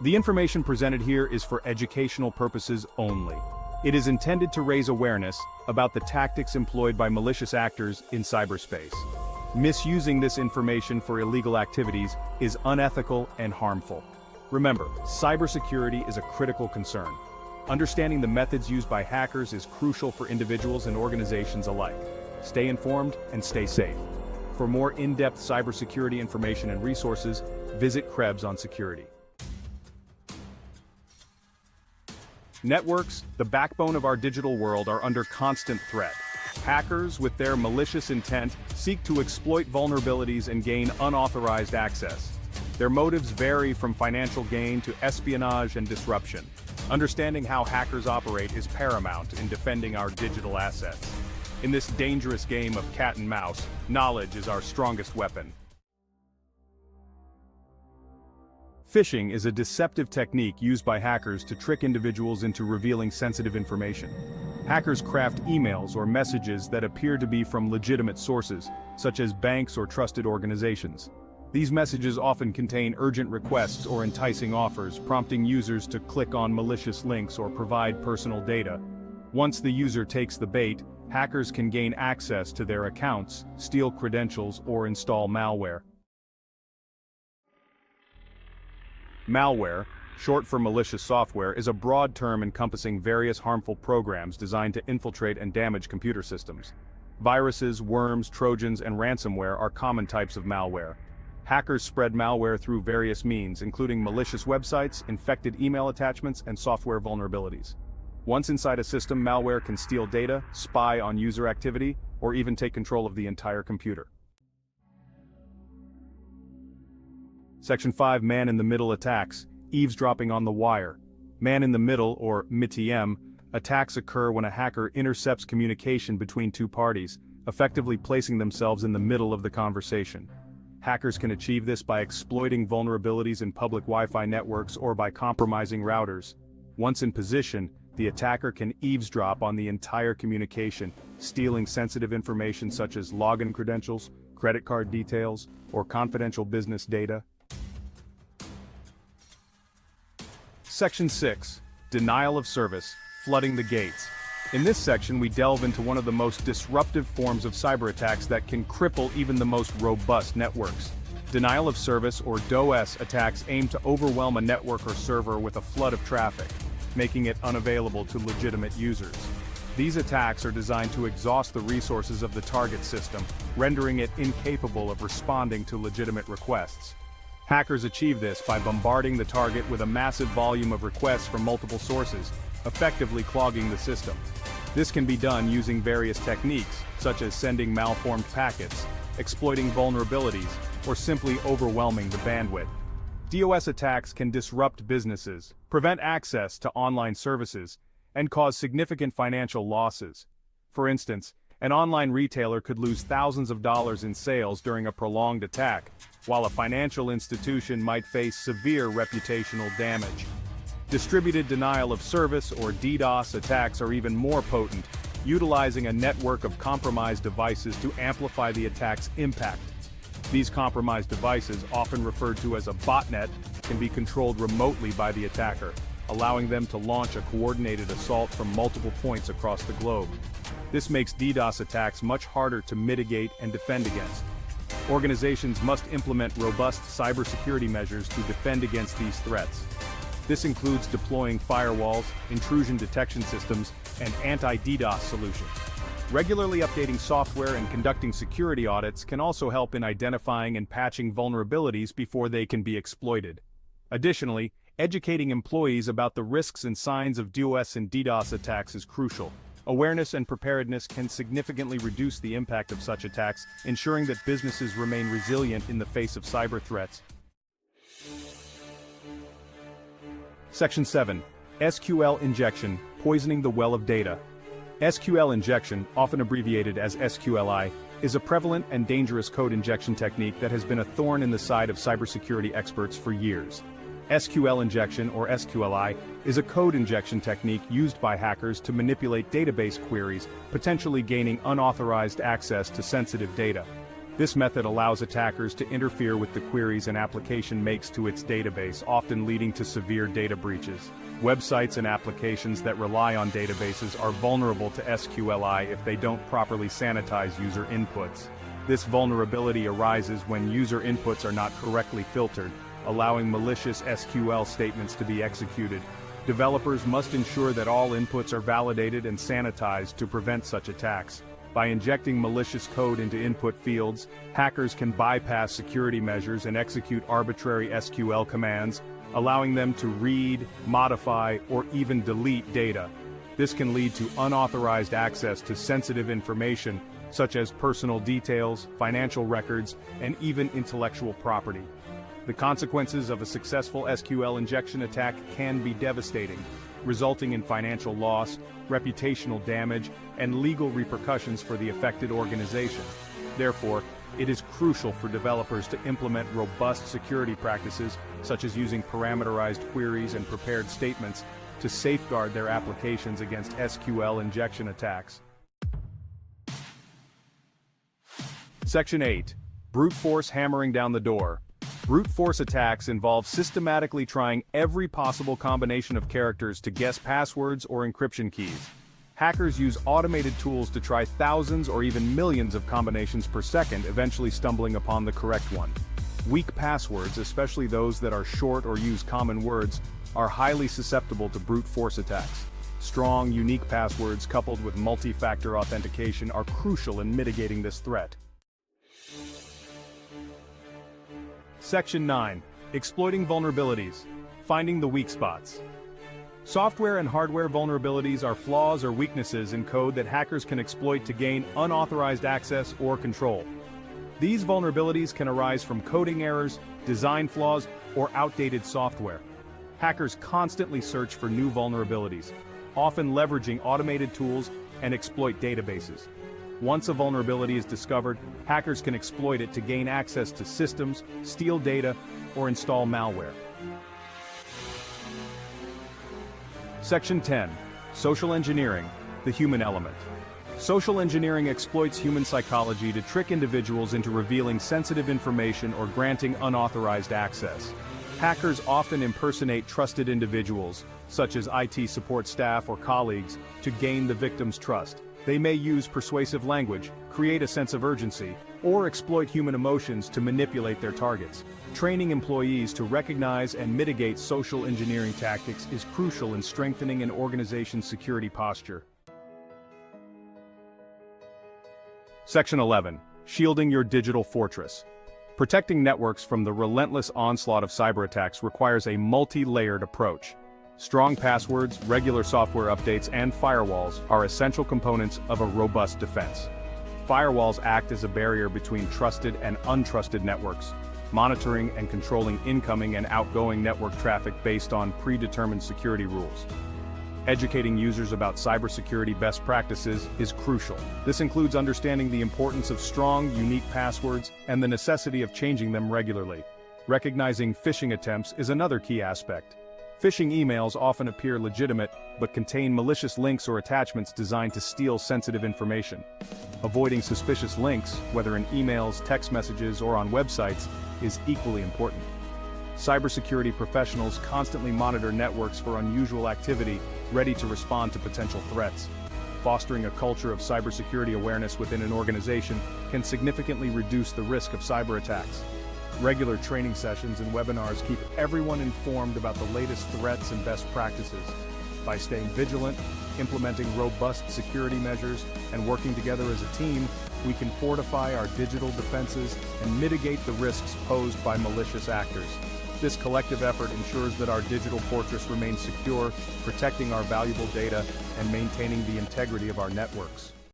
The information presented here is for educational purposes only. It is intended to raise awareness about the tactics employed by malicious actors in cyberspace. Misusing this information for illegal activities is unethical and harmful. Remember, cybersecurity is a critical concern. Understanding the methods used by hackers is crucial for individuals and organizations alike. Stay informed and stay safe. For more in-depth cybersecurity information and resources, visit Krebs on Security. Networks, the backbone of our digital world, are under constant threat. Hackers, with their malicious intent, seek to exploit vulnerabilities and gain unauthorized access. Their motives vary from financial gain to espionage and disruption. Understanding how hackers operate is paramount in defending our digital assets. In this dangerous game of cat and mouse, knowledge is our strongest weapon. Phishing is a deceptive technique used by hackers to trick individuals into revealing sensitive information. Hackers craft emails or messages that appear to be from legitimate sources, such as banks or trusted organizations. These messages often contain urgent requests or enticing offers, prompting users to click on malicious links or provide personal data. Once the user takes the bait, hackers can gain access to their accounts, steal credentials, or install malware. Malware, short for malicious software, is a broad term encompassing various harmful programs designed to infiltrate and damage computer systems. Viruses, worms, trojans, and ransomware are common types of malware. Hackers spread malware through various means, including malicious websites, infected email attachments, and software vulnerabilities. Once inside a system, malware can steal data, spy on user activity, or even take control of the entire computer. Section 5. Man-in-the-middle attacks, eavesdropping on the wire. Man-in-the-middle, or MitM, attacks occur when a hacker intercepts communication between two parties, effectively placing themselves in the middle of the conversation. Hackers can achieve this by exploiting vulnerabilities in public Wi-Fi networks or by compromising routers. Once in position, the attacker can eavesdrop on the entire communication, stealing sensitive information such as login credentials, credit card details, or confidential business data. Section 6. Denial of service, flooding the gates. In this section, we delve into one of the most disruptive forms of cyber attacks that can cripple even the most robust networks. Denial of service, or DOS, attacks aim to overwhelm a network or server with a flood of traffic, making it unavailable to legitimate users. These attacks are designed to exhaust the resources of the target system, rendering it incapable of responding to legitimate requests. Hackers achieve this by bombarding the target with a massive volume of requests from multiple sources, effectively clogging the system. This can be done using various techniques, such as sending malformed packets, exploiting vulnerabilities, or simply overwhelming the bandwidth. DOS attacks can disrupt businesses, prevent access to online services, and cause significant financial losses. For instance, an online retailer could lose thousands of dollars in sales during a prolonged attack, while a financial institution might face severe reputational damage. Distributed denial of service, or DDoS, attacks are even more potent, utilizing a network of compromised devices to amplify the attack's impact. These compromised devices, often referred to as a botnet, can be controlled remotely by the attacker, allowing them to launch a coordinated assault from multiple points across the globe. This makes DDoS attacks much harder to mitigate and defend against. Organizations must implement robust cybersecurity measures to defend against these threats. This includes deploying firewalls, intrusion detection systems, and anti-DDoS solutions. Regularly updating software and conducting security audits can also help in identifying and patching vulnerabilities before they can be exploited. Additionally, educating employees about the risks and signs of DOS and DDoS attacks is crucial. Awareness and preparedness can significantly reduce the impact of such attacks, ensuring that businesses remain resilient in the face of cyber threats. Section 7. SQL injection, poisoning the well of data. SQL injection, often abbreviated as SQLI, is a prevalent and dangerous code injection technique that has been a thorn in the side of cybersecurity experts for years. SQL injection, or SQLI, is a code injection technique used by hackers to manipulate database queries, potentially gaining unauthorized access to sensitive data. This method allows attackers to interfere with the queries an application makes to its database, often leading to severe data breaches. Websites and applications that rely on databases are vulnerable to SQLI if they don't properly sanitize user inputs. This vulnerability arises when user inputs are not correctly filtered, allowing malicious SQL statements to be executed. Developers must ensure that all inputs are validated and sanitized to prevent such attacks. By injecting malicious code into input fields, hackers can bypass security measures and execute arbitrary SQL commands, allowing them to read, modify, or even delete data. This can lead to unauthorized access to sensitive information, such as personal details, financial records, and even intellectual property. The consequences of a successful SQL injection attack can be devastating, resulting in financial loss, reputational damage, and legal repercussions for the affected organization. Therefore, it is crucial for developers to implement robust security practices, such as using parameterized queries and prepared statements, to safeguard their applications against SQL injection attacks. Section 8. Brute force hammering down the door. Brute force attacks involve systematically trying every possible combination of characters to guess passwords or encryption keys. Hackers use automated tools to try thousands or even millions of combinations per second, eventually stumbling upon the correct one. Weak passwords, especially those that are short or use common words, are highly susceptible to brute force attacks. Strong, unique passwords coupled with multi-factor authentication are crucial in mitigating this threat. Section 9. Exploiting vulnerabilities. Finding the weak spots. Software and hardware vulnerabilities are flaws or weaknesses in code that hackers can exploit to gain unauthorized access or control. These vulnerabilities can arise from coding errors, design flaws, or outdated software. Hackers constantly search for new vulnerabilities, often leveraging automated tools and exploit databases. Once a vulnerability is discovered, hackers can exploit it to gain access to systems, steal data, or install malware. Section 10. Social engineering, the human element. Social engineering exploits human psychology to trick individuals into revealing sensitive information or granting unauthorized access. Hackers often impersonate trusted individuals, such as IT support staff or colleagues, to gain the victim's trust. They may use persuasive language, create a sense of urgency, or exploit human emotions to manipulate their targets. Training employees to recognize and mitigate social engineering tactics is crucial in strengthening an organization's security posture. Section 11. Shielding your digital fortress. Protecting networks from the relentless onslaught of cyber attacks requires a multi-layered approach. Strong passwords, regular software updates, and firewalls are essential components of a robust defense. Firewalls act as a barrier between trusted and untrusted networks, monitoring and controlling incoming and outgoing network traffic based on predetermined security rules. Educating users about cybersecurity best practices is crucial. This includes understanding the importance of strong, unique passwords and the necessity of changing them regularly. Recognizing phishing attempts is another key aspect. Phishing emails often appear legitimate, but contain malicious links or attachments designed to steal sensitive information. Avoiding suspicious links, whether in emails, text messages, or on websites, is equally important. Cybersecurity professionals constantly monitor networks for unusual activity, ready to respond to potential threats. Fostering a culture of cybersecurity awareness within an organization can significantly reduce the risk of cyber attacks. Regular training sessions and webinars keep everyone informed about the latest threats and best practices. By staying vigilant, implementing robust security measures, and working together as a team, we can fortify our digital defenses and mitigate the risks posed by malicious actors. This collective effort ensures that our digital fortress remains secure, protecting our valuable data and maintaining the integrity of our networks.